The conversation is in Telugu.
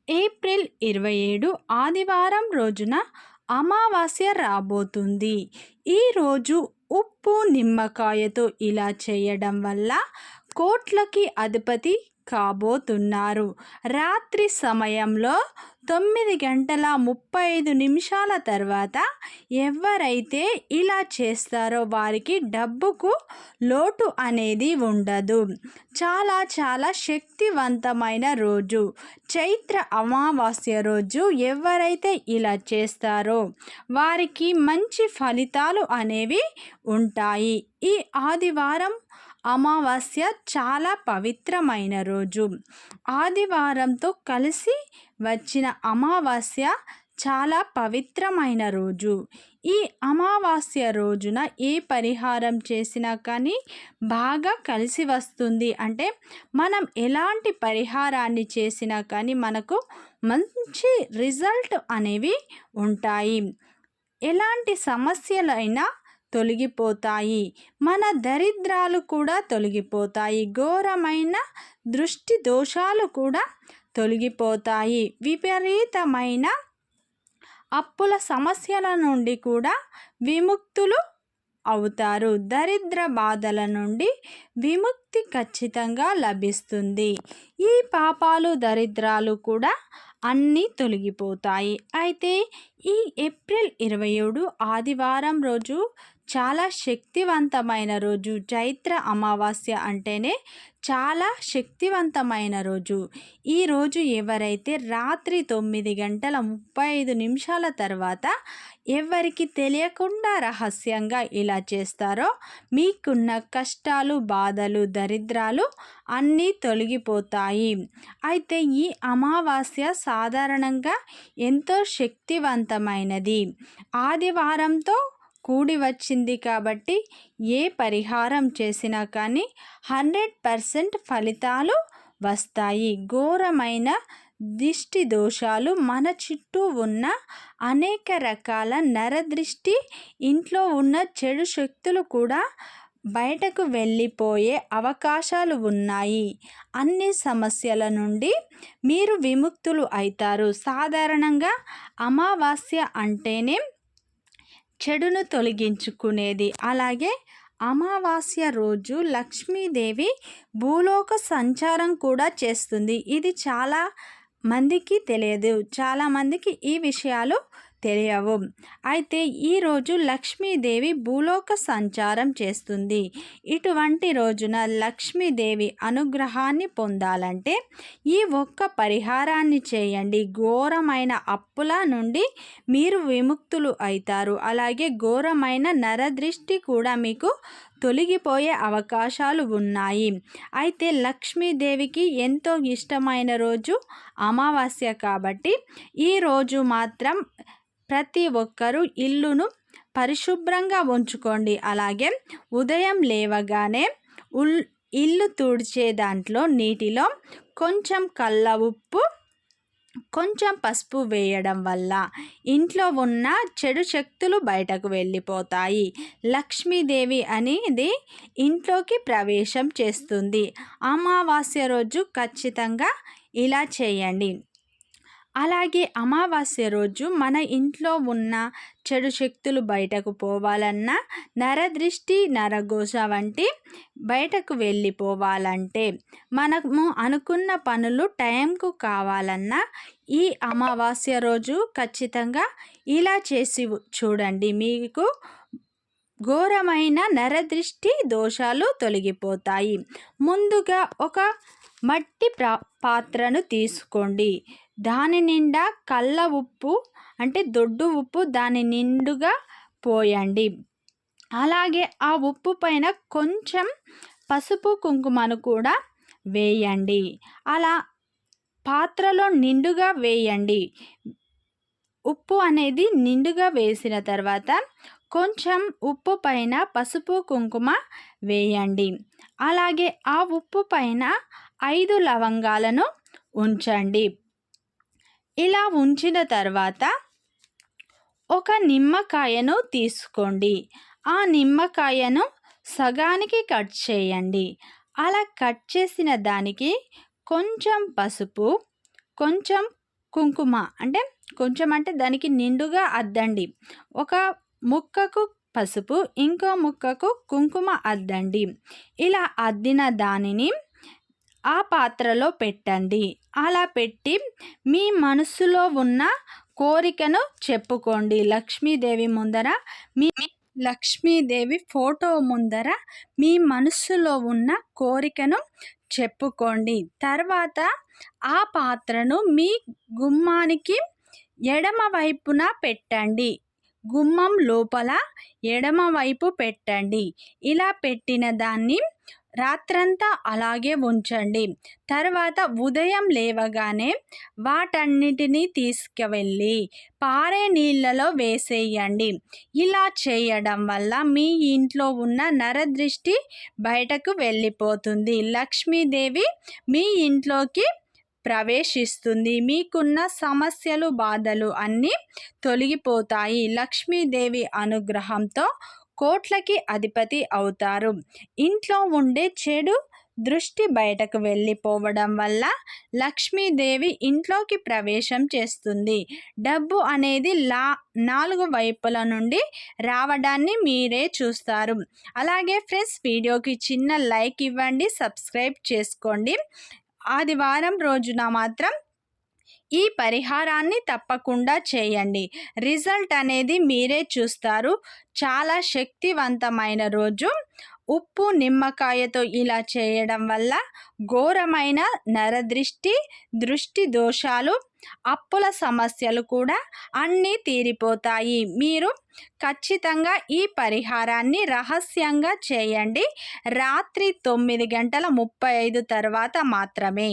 ఏప్రిల్ 27 ఆదివారం రోజున అమావాస్య రాబోతుంది. ఈరోజు ఉప్పు నిమ్మకాయతో ఇలా చేయడం వల్ల కోట్లకి అధిపతి కాబోతున్నారు. రాత్రి సమయంలో 9:35 తర్వాత ఎవరైతే ఇలా చేస్తారో వారికి డబ్బుకు లోటు అనేది ఉండదు. చాలా చాలా శక్తివంతమైన రోజు. చైత్ర అమావాస్య రోజు ఎవరైతే ఇలా చేస్తారో వారికి మంచి ఫలితాలు అనేవి ఉంటాయి. ఈ ఆదివారం అమావాస్య చాలా పవిత్రమైన రోజు. ఆదివారంతో కలిసి వచ్చిన అమావాస్య చాలా పవిత్రమైన రోజు. ఈ అమావాస్య రోజున ఏ పరిహారం చేసినా కానీ బాగా కలిసి వస్తుంది. అంటే మనం ఎలాంటి పరిహారాన్ని చేసినా కానీ మనకు మంచి రిజల్ట్ అనేవి ఉంటాయి. ఎలాంటి సమస్యలైనా తొలగిపోతాయి. మన దరిద్రాలు కూడా తొలగిపోతాయి. ఘోరమైన దృష్టి దోషాలు కూడా తొలగిపోతాయి. విపరీతమైన అప్పుల సమస్యల నుండి కూడా విముక్తులు అవుతారు. దరిద్ర బాధల నుండి విముక్తి ఖచ్చితంగా లభిస్తుంది. ఈ పాపాలు దరిద్రాలు కూడా అన్నీ తొలగిపోతాయి. అయితే ఈ ఏప్రిల్ 27 ఆదివారం రోజు చాలా శక్తివంతమైన రోజు. చైత్ర అమావాస్య అంటేనే చాలా శక్తివంతమైన రోజు. ఈరోజు ఎవరైతే రాత్రి 9:35 తర్వాత ఎవరికి తెలియకుండా రహస్యంగా ఇలా చేస్తారో మీకున్న కష్టాలు, బాధలు, దరిద్రాలు అన్నీ తొలగిపోతాయి. అయితే ఈ అమావాస్య సాధారణంగా ఎంతో శక్తివంతమైనది. ఆదివారంతో కూడి వచ్చింది కాబట్టి ఏ పరిహారం చేసినా కానీ 100% ఫలితాలు వస్తాయి. ఘోరమైన దిష్టి దోషాలు, మన చుట్టూ ఉన్న అనేక రకాల నరదృష్టి, ఇంట్లో ఉన్న చెడు శక్తులు కూడా బయటకు వెళ్ళిపోయే అవకాశాలు ఉన్నాయి. అన్ని సమస్యల నుండి మీరు విముక్తులు అవుతారు. సాధారణంగా అమావాస్య అంటేనే చెడును తొలగించుకునేది. అలాగే అమావాస్య రోజు లక్ష్మీదేవి భూలోక సంచారం కూడా చేస్తుంది. ఇది చాలా మందికి తెలియదు. చాలామందికి ఈ విషయాలు తెలియవు. అయితే ఈరోజు లక్ష్మీదేవి భూలోక సంచారం చేస్తుంది. ఇటువంటి రోజున లక్ష్మీదేవి అనుగ్రహాన్ని పొందాలంటే ఈ ఒక్క పరిహారాన్ని చేయండి. ఘోరమైన అప్పుల నుండి మీరు విముక్తులు అవుతారు. అలాగే ఘోరమైన నరదృష్టి కూడా మీకు తొలగిపోయే అవకాశాలు ఉన్నాయి. అయితే లక్ష్మీదేవికి ఎంతో ఇష్టమైన రోజు అమావాస్య కాబట్టి ఈరోజు మాత్రం ప్రతి ఒక్కరూ ఇల్లును పరిశుభ్రంగా ఉంచుకోండి. అలాగే ఉదయం లేవగానే ఇల్లు తుడిచే దాంట్లో నీటిలో కొంచెం కల్ల ఉప్పు, కొంచెం పసుపు వేయడం వల్ల ఇంట్లో ఉన్న చెడు శక్తులు బయటకు వెళ్ళిపోతాయి. లక్ష్మీదేవి అనేది ఇంట్లోకి ప్రవేశం చేస్తుంది. అమావాస్య రోజు ఖచ్చితంగా ఇలా చేయండి. అలాగే అమావాస్య రోజు మన ఇంట్లో ఉన్న చెడు శక్తులు బయటకు పోవాలన్నా, నరదృష్టి, నరఘోష వంటి బయటకు వెళ్ళిపోవాలంటే, మనము అనుకున్న పనులు టైంకు కావాలన్నా ఈ అమావాస్య రోజు ఖచ్చితంగా ఇలా చేసి చూడండి. మీకు ఘోరమైన నరదృష్టి దోషాలు తొలగిపోతాయి. ముందుగా ఒక మట్టి పాత్రను తీసుకోండి. దాని నిండా కల్ల ఉప్పు అంటే దొడ్డు ఉప్పు దాని నిండుగా పోయండి. అలాగే ఆ ఉప్పు పైన కొంచెం పసుపు, కుంకుమను కూడా వేయండి. అలా పాత్రలో నిండుగా వేయండి. ఉప్పు అనేది నిండుగా వేసిన తర్వాత కొంచెం ఉప్పు పైన పసుపు, కుంకుమ వేయండి. అలాగే ఆ ఉప్పు పైన 5 లవంగాలను ఉంచండి. ఇలా ఉంచిన తర్వాత ఒక నిమ్మకాయను తీసుకోండి. ఆ నిమ్మకాయను సగానికి కట్ చేయండి. అలా కట్ చేసిన దానికి కొంచెం పసుపు, కొంచెం కుంకుమ అంటే కొంచెం అంటే దానికి నిండుగా అద్దండి. ఒక ముక్కకు పసుపు, ఇంకో ముక్కకు కుంకుమ అద్దండి. ఇలా అద్దిన దానిని ఆ పాత్రలో పెట్టండి. అలా పెట్టి మీ మనసులో ఉన్న కోరికను చెప్పుకోండి. లక్ష్మీదేవి ముందర మీ లక్ష్మీదేవి ఫోటో ముందర మీ మనస్సులో ఉన్న కోరికను చెప్పుకోండి. తర్వాత ఆ పాత్రను మీ గుమ్మానికి ఎడమ వైపున పెట్టండి. గుమ్మం లోపల ఎడమవైపు పెట్టండి. ఇలా పెట్టిన దాన్ని రాత్రంతా అలాగే ఉంచండి. తర్వాత ఉదయం లేవగానే వాటన్నిటినీ తీసుకువెళ్ళి పారే నీళ్ళలో వేసేయండి. ఇలా చేయడం వల్ల మీ ఇంట్లో ఉన్న నరదృష్టి బయటకు వెళ్ళిపోతుంది. లక్ష్మీదేవి మీ ఇంట్లోకి ప్రవేశిస్తుంది. మీకున్న సమస్యలు, బాధలు అన్నీ తొలగిపోతాయి. లక్ష్మీదేవి అనుగ్రహంతో కోట్లకి అధిపతి అవుతారు. ఇంట్లో ఉండే చెడు దృష్టి బయటకు వెళ్ళిపోవడం వల్ల లక్ష్మీదేవి ఇంట్లోకి ప్రవేశం చేస్తుంది. డబ్బు అనేది 4 వైపుల నుండి రావడాన్ని మీరే చూస్తారు. అలాగే ఫ్రెండ్స్, వీడియోకి చిన్న లైక్ ఇవ్వండి, సబ్స్క్రైబ్ చేసుకోండి. ఆదివారం రోజున మాత్రం ఈ పరిహారాన్ని తప్పకుండా చేయండి. రిజల్ట్ అనేది మీరే చూస్తారు. చాలా శక్తివంతమైన రోజు. ఉప్పు నిమ్మకాయతో ఇలా చేయడం వల్ల ఘోరమైన నరదృష్టి, దృష్టి దోషాలు, అప్పుల సమస్యలు కూడా అన్నీ తీరిపోతాయి. మీరు ఖచ్చితంగా ఈ పరిహారాన్ని రహస్యంగా చేయండి. రాత్రి 9:35 తర్వాత మాత్రమే.